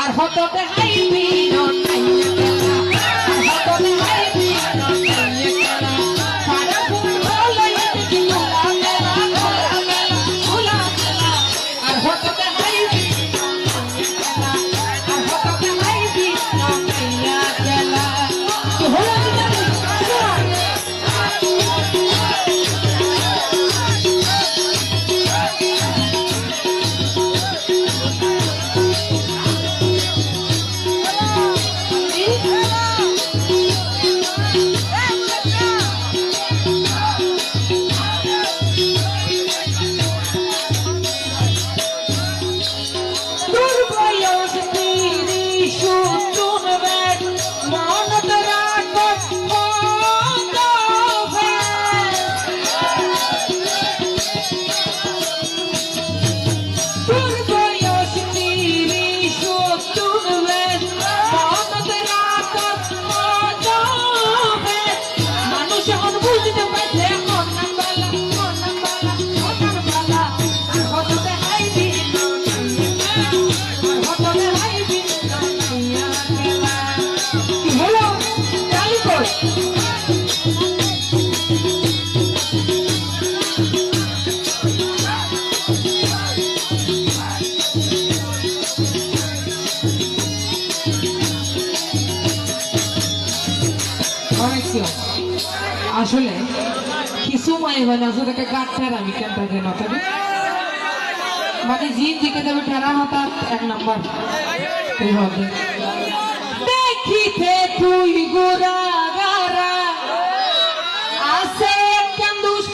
আর হততে হাইবি নটাইয়া গেলা আর হততে হাইবি নটাইয়া গেলা সারা ফুল হলো এদিকে খোলা গেলা খোলা গেলা আর হততে হাইবি নটাইয়া গেলা আর হততে হাইবি নটাইয়া গেলা কি হলো আসলে কিছু মাই মানে আসলে গাঁটটার আমি কেনটা কেন তবে মানে জিন দিকে দেবে ঠেরা হঠাৎ এক নম্বর এইভাবে দেখিতে তুই গোরা গারা আছে কান্দুস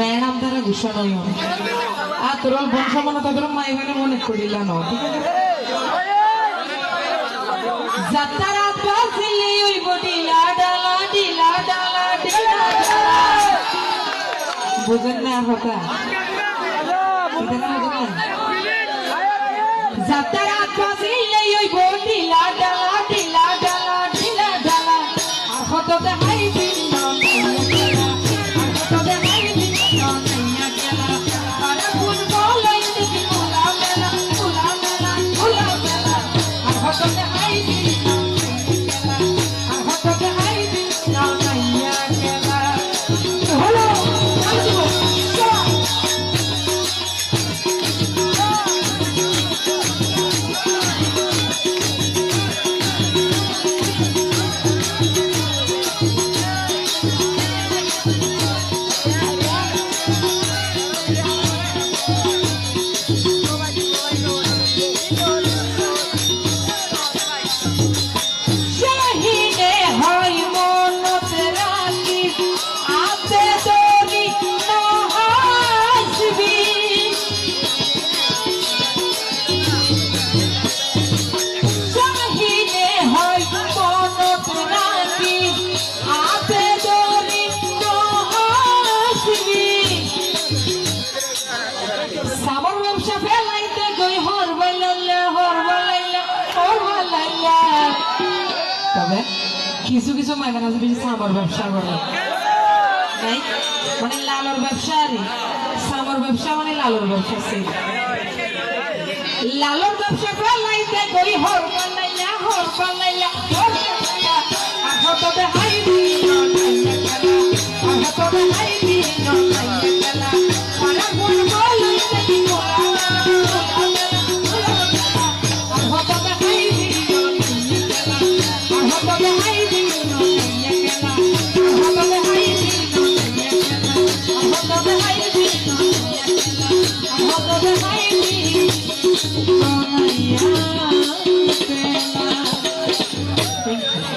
ম্যাডাম তারা গুসা নয় আর তোর বংশ মনে তোর মাই মানে মনে করিল না ঠিক আছে যাত্রা পাশিলে ওই বডিলা ডালা ডিলা ডালা ডিলা বুঝেন না কথা যাত্রা পাশিলে ওই বডিলা ডালা ডিলা ডালা ডিলা ডালা আর হততে হাইবি না কিছু কিছু মাইমান আছে বেশি সামর ব্যবসা করে নাই মানে লালর ব্যবসা আর সামর ব্যবসা মানে লালর ব্যবসা সেই লালর ব্যবসা ফেলাইতে কই হর বানাইয়া আর হততে হাইবি আর হততে হাইবি নটাইয়া সারা ফুল বলাইতে কি আর হততে হাইবি আর হততে হাইবি Thank you.